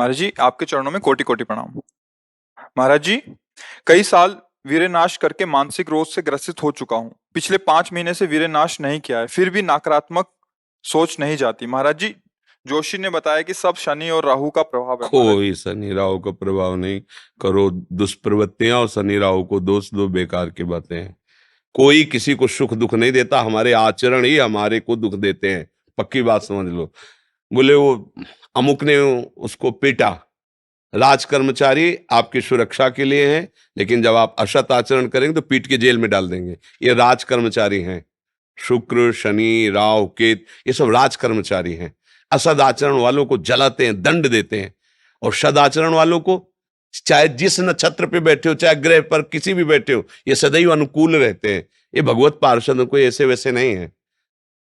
महाराज जी, आपके चरणों में कोटि कोटि प्रणाम। महाराज जी, कई साल वीर्यनाश करके मानसिक रोग से ग्रसित हो चुका हूँ। पिछले 5 महीने से वीर्यनाश नहीं किया है, फिर भी नकारात्मक सोच नहीं जाती। महाराज जी, जोशी ने बताया कि सब शनि और राहु का प्रभाव है। महाराज कोई शनि राहु का प्रभाव नहीं। करो दुष्प्रवृत्तियां और शनि राहु को दोष दो, बेकार की बातें हैं। कोई किसी को सुख दुख नहीं देता, हमारे आचरण ही हमारे को दुख देते हैं। पक्की बात समझ लो। बोले वो अमुक ने उसको पीटा, राज कर्मचारी आपकी सुरक्षा के लिए हैं, लेकिन जब आप असत आचरण करेंगे तो पीट के जेल में डाल देंगे। ये राज कर्मचारी हैं। शुक्र शनि राहु केत ये सब राज कर्मचारी हैं। असद आचरण वालों को जलाते हैं, दंड देते हैं, और सदाचरण वालों को, चाहे जिस नक्षत्र पे बैठे हो, चाहे ग्रह पर किसी भी बैठे हो, ये सदैव अनुकूल रहते हैं। ये भगवत पार्षद कोई ऐसे वैसे नहीं है।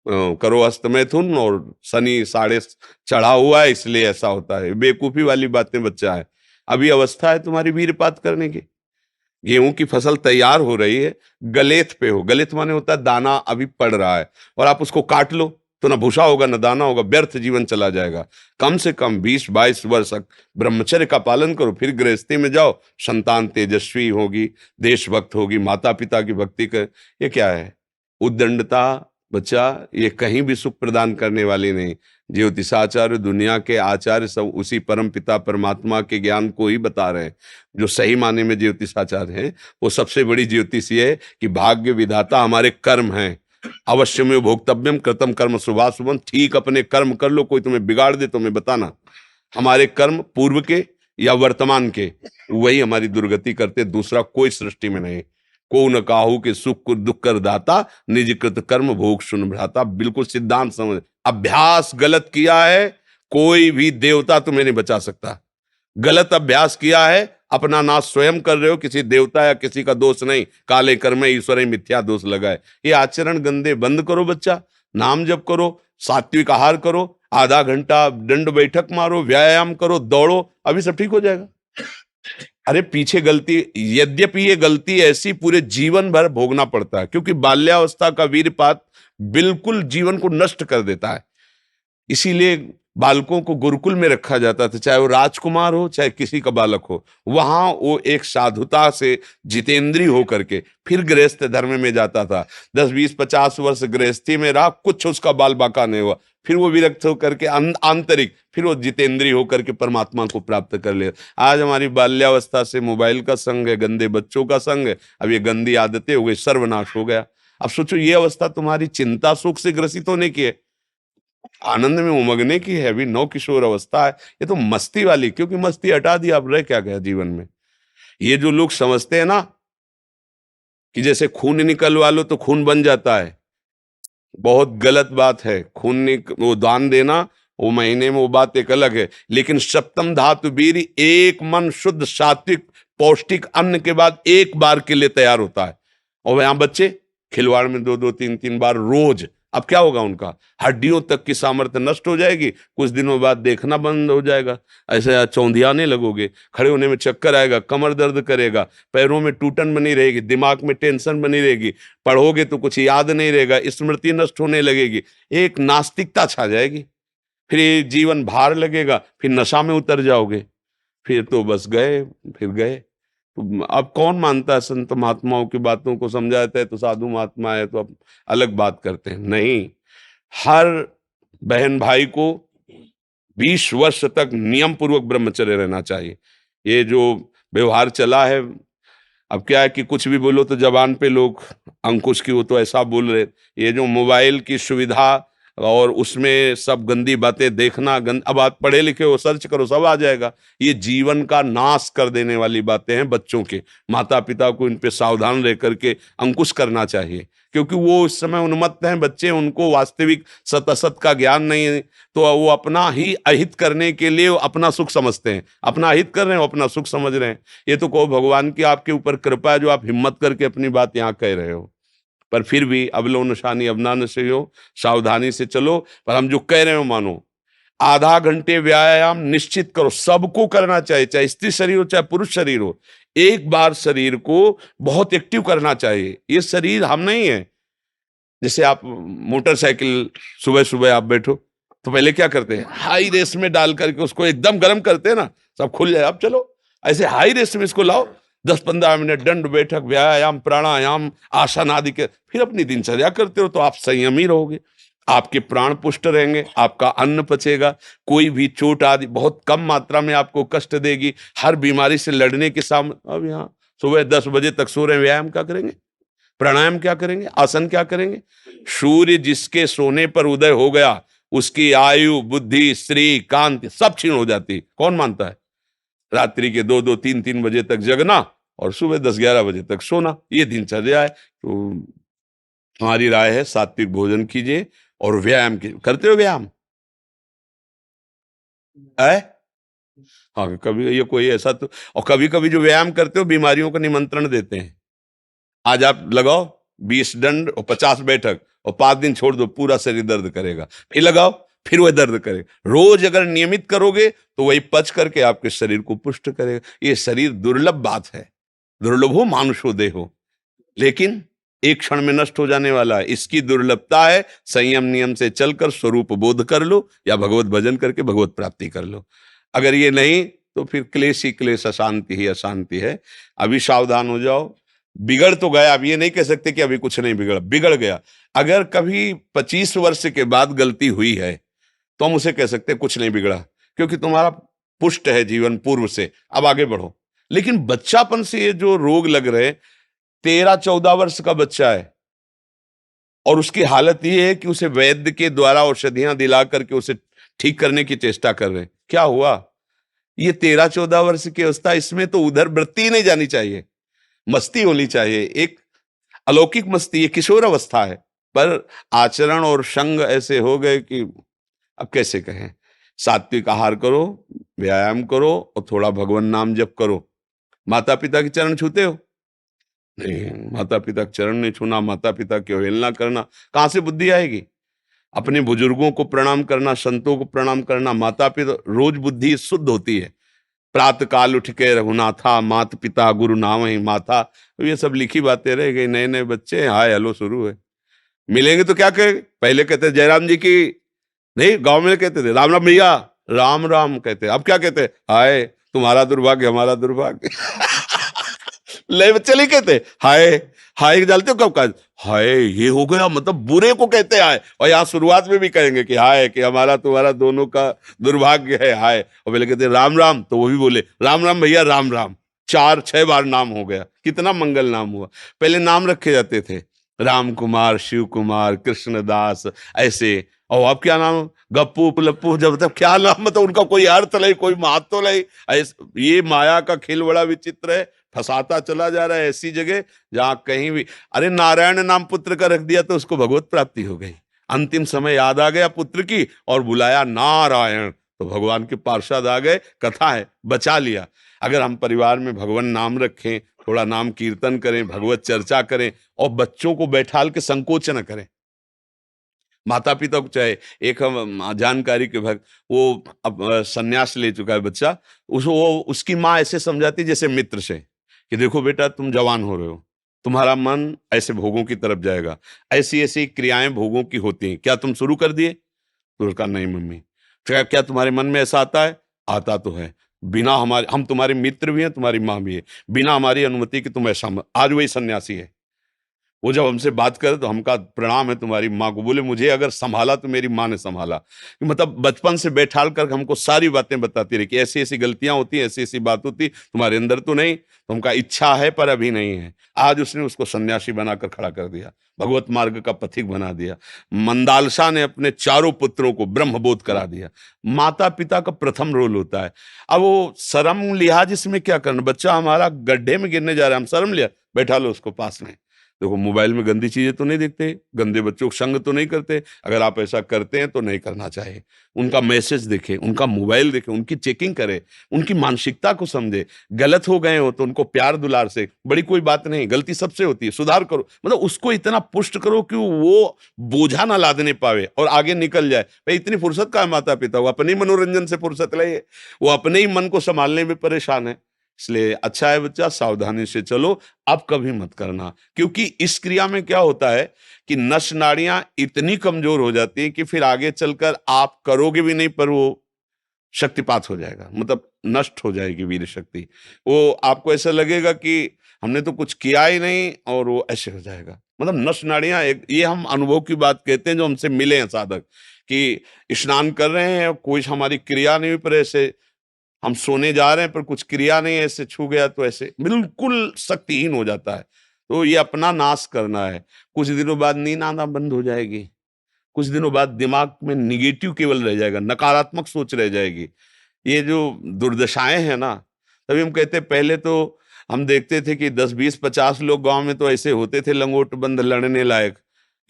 करो अस्त मैथुन और शनि साढ़े चढ़ा हुआ है, इसलिए ऐसा होता है। बेवकूफी वाली बातें बच्चा है। अभी अवस्था है तुम्हारी वीरपात करने की। गेहूं की फसल तैयार हो रही है, गलेथ पे हो। गलेथ माने होता है दाना अभी पड़ रहा है, और आप उसको काट लो तो ना भूसा होगा ना दाना होगा, व्यर्थ जीवन चला जाएगा। कम से कम 20-22 वर्ष तक ब्रह्मचर्य का पालन करो, फिर गृहस्थी में जाओ। संतान तेजस्वी होगी, देशभक्त होगी, माता पिता की भक्ति कर। ये क्या है? उद्दंडता बच्चा, ये कहीं भी सुख प्रदान करने वाली नहीं। ज्योतिषाचार्य, दुनिया के आचार्य सब उसी परम पिता परमात्मा के ज्ञान को ही बता रहे हैं। जो सही माने में ज्योतिषाचार्य हैं, वो सबसे बड़ी ज्योतिषी है कि भाग्य विधाता हमारे कर्म हैं। अवश्य में भोक्तव्यम कृतम कर्म शुभाशुभम। ठीक अपने कर्म कर लो, कोई तुम्हें बिगाड़ दे तो मैं बताना। हमारे कर्म पूर्व के या वर्तमान के, वही हमारी दुर्गति करते, दूसरा कोई सृष्टि में नहीं। को न काहू के सुख को दुख कर दाता, निज कृत कर्म भोग सुन भ्राता। बिल्कुल सिद्धांत समझ। अभ्यास गलत किया है, कोई भी देवता तुम्हें नहीं बचा सकता। गलत अभ्यास किया है, अपना नाश स्वयं कर रहे हो, किसी देवता या किसी का दोष नहीं। काले कर्म ईश्वर मिथ्या दोष लगाए। ये आचरण गंदे बंद करो बच्चा। नाम जप करो, सात्विक आहार करो, आधा घंटा दंड बैठक मारो, व्यायाम करो, दौड़ो, अभी सब ठीक हो जाएगा। अरे पीछे गलती, यद्यपि ये गलती ऐसी पूरे जीवन भर भोगना पड़ता है, क्योंकि बाल्यावस्था का वीरपात बिल्कुल जीवन को नष्ट कर देता है। इसीलिए बालकों को गुरुकुल में रखा जाता था, चाहे वो राजकुमार हो चाहे किसी का बालक हो। वहां वो एक साधुता से जितेंद्रीय होकर के फिर गृहस्थ धर्म में जाता था। 10-20-50 वर्ष गृहस्थी में रहा, कुछ उसका बाल बाका नहीं हुआ, फिर वो विरक्त होकर के आंतरिक, फिर वो जितेंद्रीय होकर के परमात्मा को प्राप्त कर लिया। आज हमारी बाल्यावस्था से मोबाइल का संग है, गंदे बच्चों का संग है। अब ये गंदी आदतें हो गई, सर्वनाश हो गया। अब सोचो, ये अवस्था तुम्हारी चिंता सुख से ग्रसित होने की है, आनंद में उमगने की है। अभी नौ किशोर अवस्था है, ये तो मस्ती वाली, क्योंकि मस्ती हटा दी, अब रह क्या गया जीवन में। ये जो लोग समझते हैं ना कि जैसे खून निकलवा लो तो खून बन जाता है, बहुत गलत बात है। वो दान देना, वो महीने में वो बात एक अलग है, लेकिन सप्तम धातु वीर एक मन शुद्ध सात्विक पौष्टिक अन्न के बाद एक बार के लिए तैयार होता है। और यहां बच्चे खिलवाड़ में 2-2 3-3 बार रोज। अब क्या होगा? उनका हड्डियों तक की सामर्थ्य नष्ट हो जाएगी, कुछ दिनों बाद देखना बंद हो जाएगा, ऐसे चौंधियाने लगोगे, खड़े होने में चक्कर आएगा, कमर दर्द करेगा, पैरों में टूटन बनी रहेगी, दिमाग में टेंशन बनी रहेगी, पढ़ोगे तो कुछ याद नहीं रहेगा, स्मृति नष्ट होने लगेगी, एक नास्तिकता छा जाएगी, फिर ये जीवन भार लगेगा, फिर नशा में उतर जाओगे, फिर तो बस गए, फिर गए। तो अब कौन मानता है संत महात्माओं की बातों को? समझाते हैं तो साधु महात्मा है तो अब अलग बात करते हैं। नहीं, हर बहन भाई को 20 वर्ष तक नियम पूर्वक ब्रह्मचर्य रहना चाहिए। ये जो व्यवहार चला है, अब क्या है कि कुछ भी बोलो तो जबान पे लोग अंकुश की, वो तो ऐसा बोल रहे। ये जो मोबाइल की सुविधा और उसमें सब गंदी बातें देखना, अब आप पढ़े लिखे हो, सर्च करो, सब आ जाएगा। ये जीवन का नाश कर देने वाली बातें हैं बच्चों के। माता पिता को इन पे सावधान रह करके अंकुश करना चाहिए, क्योंकि वो इस समय उन्मत्त हैं बच्चे, उनको वास्तविक सत असत का ज्ञान नहीं है। तो वो अपना ही अहित करने के लिए अपना सुख समझते हैं, अपना अहित कर रहे हैं, अपना सुख समझ रहे हैं। ये तो कहो भगवान की आपके ऊपर कृपा है जो आप हिम्मत करके अपनी बात यहाँ कह रहे हो। पर फिर भी अबलो नशानी अबना नशे हो, सावधानी से चलो। पर हम जो कह रहे हो मानो। आधा घंटे व्यायाम निश्चित करो, सबको करना चाहिए, चाहे स्त्री शरीर हो चाहे पुरुष शरीर हो। एक बार शरीर को बहुत एक्टिव करना चाहिए। ये शरीर हम नहीं है। जैसे आप मोटरसाइकिल सुबह सुबह आप बैठो तो पहले क्या करते हैं, हाई रेस में डाल करके उसको एकदम गर्म करते हैं ना, सब खुल जाए। अब चलो ऐसे हाई रेस में इसको लाओ, 10-15 मिनट दंड बैठक, व्यायाम, प्राणायाम, आसन आदि के, फिर अपनी दिनचर्या करते हो तो आप संयमी रहोगे, आपके प्राण पुष्ट रहेंगे, आपका अन्न पचेगा, कोई भी चोट आदि बहुत कम मात्रा में आपको कष्ट देगी, हर बीमारी से लड़ने के सामने। अब यहाँ सुबह 10 बजे तक सो रहे, व्यायाम क्या करेंगे, प्राणायाम क्या करेंगे, आसन क्या करेंगे? सूर्य जिसके सोने पर उदय हो गया उसकी आयु, बुद्धि, श्री, कांति सब क्षीण हो जाती, कौन मानता है? रात्रि के 2-2, 3-3 बजे तक जगना और सुबह 10-11 बजे तक सोना, ये दिनचर्या है। तो हमारी राय है सात्विक भोजन कीजिए और व्यायाम कीजिए। करते हो व्यायाम है? हाँ, कभी ये कोई ऐसा तो, और कभी कभी जो व्यायाम करते हो बीमारियों का निमंत्रण देते हैं। आज आप लगाओ 20 दंड और 50 बैठक और 5 दिन छोड़ दो, पूरा शरीर दर्द करेगा, फिर लगाओ फिर वह दर्द करेगा। रोज अगर नियमित करोगे तो वही पच करके आपके शरीर को पुष्ट करेगा। ये शरीर दुर्लभ बात है, दुर्लभो मानुषो देहो, लेकिन एक क्षण में नष्ट हो जाने वाला है। इसकी दुर्लभता है संयम नियम से चलकर स्वरूप बोध कर लो या भगवत भजन करके भगवत प्राप्ति कर लो। अगर ये नहीं तो फिर क्लेश ही क्लेश, अशांति ही अशांति है। अभी सावधान हो जाओ। बिगड़ तो गया, अब ये नहीं कह सकते कि अभी कुछ नहीं बिगड़ा, बिगड़ गया। अगर कभी 25 वर्ष के बाद गलती हुई है तो हम उसे कह सकते हैं कुछ नहीं बिगड़ा, क्योंकि तुम्हारा पुष्ट है जीवन पूर्व से, अब आगे बढ़ो। लेकिन बच्चापन से ये जो रोग लग रहे, 13-14 वर्ष का बच्चा है और उसकी हालत ये है कि उसे वैद्य के द्वारा औषधियां दिला करके उसे ठीक करने की चेष्टा कर रहे हैं। क्या हुआ? ये 13-14 वर्ष की अवस्था, इसमें तो उधर वृत्ति ही नहीं जानी चाहिए, मस्ती होनी चाहिए, एक अलौकिक मस्ती। ये किशोर अवस्था है, पर आचरण और संग ऐसे हो गए कि अब कैसे कहें। सात्विक आहार करो, व्यायाम करो और थोड़ा भगवान नाम जप करो। माता पिता के चरण छूते हो? नहीं, माता पिता के चरण नहीं छूना, माता पिता की अवहेलना करना, कहां से बुद्धि आएगी? अपने बुजुर्गों को प्रणाम करना, संतों को प्रणाम करना, माता पिता, रोज बुद्धि शुद्ध होती है। प्रातः काल उठ के रघुनाथा, मात पिता गुरु नाम ही माथा, तो ये सब लिखी बातें रह गई। नए नए बच्चे हाय हेलो शुरू है, मिलेंगे तो क्या कहे, पहले कहते जयराम जी की, नहीं गांव में कहते थे राम राम भैया, राम राम कहते, अब क्या कहते, हाय तुम्हारा दुर्भाग्य हमारा दुर्भाग्य। ले बच्चे नहीं कहते हाय, हाय जानते हो कब का, हाय ये हो गया, मतलब बुरे को कहते हाय। और यहाँ शुरुआत में भी कहेंगे कि हाय, कि हमारा तुम्हारा दोनों का दुर्भाग्य है हाय। और पहले कहते राम राम, तो वो भी बोले राम राम भैया राम राम, 4-6 बार नाम हो गया, कितना मंगल नाम हुआ। पहले नाम रखे जाते थे, राम कुमार, शिव कुमार, कृष्णदास, ऐसे। और अब क्या नाम, गप्पू लप्पू, जब तक क्या नाम, मतलब उनका कोई अर्थ नहीं, कोई महत्व नहीं। ये माया का खेल बड़ा विचित्र है, फंसाता चला जा रहा है ऐसी जगह जहां कहीं भी। अरे नारायण नाम पुत्र का रख दिया तो उसको भगवत प्राप्ति हो गई। अंतिम समय याद आ गया पुत्र की और बुलाया नारायण, तो भगवान के पार्षद आ गए, कथा है, बचा लिया। अगर हम परिवार में भगवान नाम रखें, थोड़ा नाम कीर्तन करें, भगवत चर्चा करें और बच्चों को बैठाल के संकोच न करें। माता पिता को चाहे, एक हम जानकारी के भक्त, वो अब संन्यास ले चुका है बच्चा, उसकी माँ ऐसे समझाती जैसे मित्र से कि देखो बेटा तुम जवान हो रहे हो, तुम्हारा मन ऐसे भोगों की तरफ जाएगा, ऐसी ऐसी क्रियाएं भोगों की होती हैं, क्या तुम शुरू कर दिए? तो उसका नहीं मम्मी। क्या तुम्हारे मन में ऐसा आता है? आता तो है, बिना हमारे, हम तुम्हारे मित्र भी हैं, तुम्हारी माँ भी है, बिना हमारी अनुमति कि तुम ऐसा आज वही सन्यासी है। वो जब हमसे बात करे तो हमका प्रणाम है तुम्हारी माँ को। बोले मुझे अगर संभाला तो मेरी माँ ने संभाला। मतलब बचपन से बैठाल कर हमको सारी बातें बताती रही कि ऐसी ऐसी गलतियां होती, ऐसी ऐसी बात होती, तुम्हारे अंदर तो नहीं, तुमका इच्छा है पर अभी नहीं है। आज उसने उसको सन्यासी बनाकर खड़ा कर दिया, भगवत मार्ग का पथिक बना दिया। मंदालसा ने अपने चारों पुत्रों को ब्रह्मबोध करा दिया। माता पिता का प्रथम रोल होता है। अब वो शर्म लिहाज इसमें क्या करना, बच्चा हमारा गड्ढे में गिरने जा रहा है, हम शर्म लिया, बैठा लो उसको पास में। देखो मोबाइल में गंदी चीजें तो नहीं देखते, गंदे बच्चों को संग तो नहीं करते, अगर आप ऐसा करते हैं तो नहीं करना चाहिए। उनका मैसेज देखें, उनका मोबाइल देखें, उनकी चेकिंग करें, उनकी मानसिकता को समझे। गलत हो गए हो तो उनको प्यार दुलार से, बड़ी कोई बात नहीं, गलती सबसे होती है, सुधार करो। मतलब उसको इतना पुष्ट करो कि वो बोझा ना लादने पावे और आगे निकल जाए। भाई इतनी फुर्सत का है माता पिता, वो अपने ही मनोरंजन से फुर्सत ले, वो अपने ही मन को संभालने में परेशान है। इसलिए अच्छा है बच्चा, सावधानी से चलो, अब कभी मत करना। क्योंकि इस क्रिया में क्या होता है कि नस नाड़ियां इतनी कमजोर हो जाती हैं कि फिर आगे चलकर आप करोगे भी नहीं, पर वो शक्तिपात हो जाएगा, मतलब नष्ट हो जाएगी वीर शक्ति। वो आपको ऐसा लगेगा कि हमने तो कुछ किया ही नहीं, और वो ऐसे हो जाएगा। मतलब नस नाड़ियां एक, ये हम अनुभव की बात कहते हैं जो हमसे मिले हैं साधक, कि स्नान कर रहे हैं, कोई हमारी क्रिया नहीं हुई, पर ऐसे हम सोने जा रहे हैं पर कुछ क्रिया नहीं, ऐसे छू गया तो ऐसे बिल्कुल शक्तिहीन हो जाता है। तो ये अपना नाश करना है। कुछ दिनों बाद नींद आना बंद हो जाएगी, कुछ दिनों बाद दिमाग में निगेटिव केवल रह जाएगा, नकारात्मक सोच रह जाएगी। ये जो दुर्दशाएं हैं ना, तभी हम कहते हैं, पहले तो हम देखते थे कि 10 20 50 लोग गांव में तो ऐसे होते थे लंगोट बंद लड़ने लायक,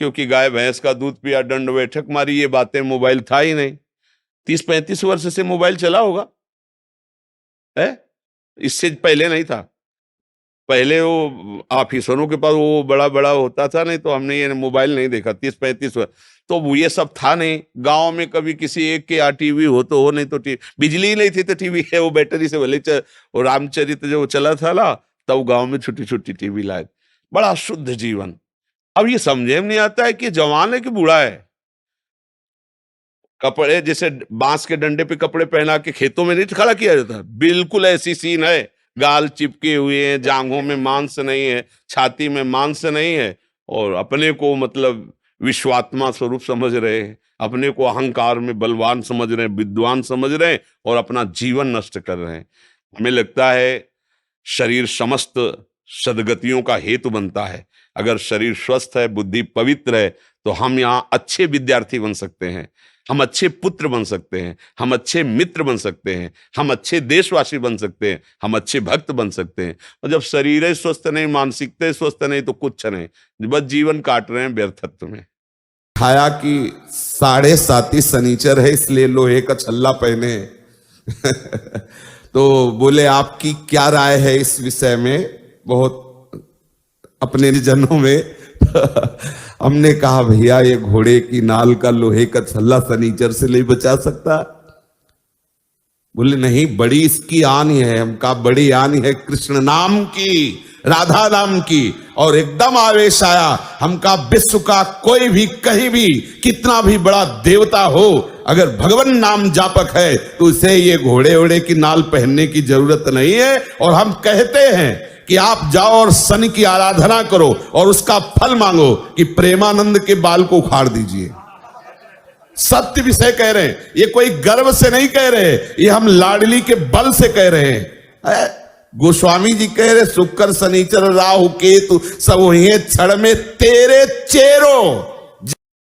क्योंकि गाय भैंस का दूध पिया, दंड बैठक मारी, ये बातें, मोबाइल था ही नहीं। 30 35 वर्ष से मोबाइल चला होगा है, इससे पहले नहीं था। पहले वो ऑफिसरों के पास वो बड़ा बड़ा होता था, नहीं तो हमने ये मोबाइल नहीं देखा 30 35 वर्ष। तो वो ये सब था नहीं। गांव में कभी किसी एक के यहाँ टीवी हो तो हो, नहीं तो बिजली ही नहीं थी तो टीवी है, वो बैटरी से भले वो रामचरित जो चला था ना, तब गांव में छोटी छोटी टीवी लाए। बड़ा शुद्ध जीवन। अब ये समझे में नहीं आता है कि जवान है कि बूढ़ा है। कपड़े जैसे बांस के डंडे पे कपड़े पहना के खेतों में नहीं खड़ा किया जाता, बिल्कुल ऐसी सीन है। गाल चिपके हुए हैं, जांघों में मांस नहीं है, छाती में मांस नहीं है, और अपने को मतलब विश्वात्मा स्वरूप समझ रहे हैं, अपने को अहंकार में बलवान समझ रहे हैं, विद्वान समझ रहे हैं, और अपना जीवन नष्ट कर रहे हैं। हमें लगता है शरीर समस्त सद्गतियों का हेतु बनता है। अगर शरीर स्वस्थ है, बुद्धि पवित्र है, तो हम यहाँ अच्छे विद्यार्थी बन सकते हैं, हम अच्छे पुत्र बन सकते हैं, हम अच्छे मित्र बन सकते हैं, हम अच्छे देशवासी बन सकते हैं, हम अच्छे भक्त बन सकते हैं। और जब शरीर ही स्वस्थ नहीं, मानसिकता स्वस्थ नहीं, तो कुछ नहीं, बस जीवन काट रहे हैं व्यर्थत्व में। खाया कि 7.5 शनीचर है, इसलिए लोहे का छल्ला पहने तो बोले आपकी क्या राय है इस विषय में, बहुत अपने जनों में हमने कहा भैया ये घोड़े की नाल का लोहे का छल्ला शनीचर से नहीं बचा सकता। बोले नहीं, बड़ी इसकी आनी है। हम कहा बड़ी आनी है कृष्ण नाम की, राधा नाम की। और एकदम आवेश आया। हम कहा विश्व का कोई भी कहीं भी कितना भी बड़ा देवता हो, अगर भगवान नाम जापक है तो उसे ये घोड़े ओड़े की नाल पहनने की जरूरत नहीं है। और हम कहते हैं कि आप जाओ और शनि की आराधना करो और उसका फल मांगो कि प्रेमानंद के बाल को उखाड़ दीजिए। सत्य विषय कह रहे हैं, ये कोई गर्व से नहीं कह रहे, ये हम लाडली के बल से कह रहे हैं। गोस्वामी जी कह रहे शुक्र शनिचर राहु केतु सब वही क्षण में तेरे चेरो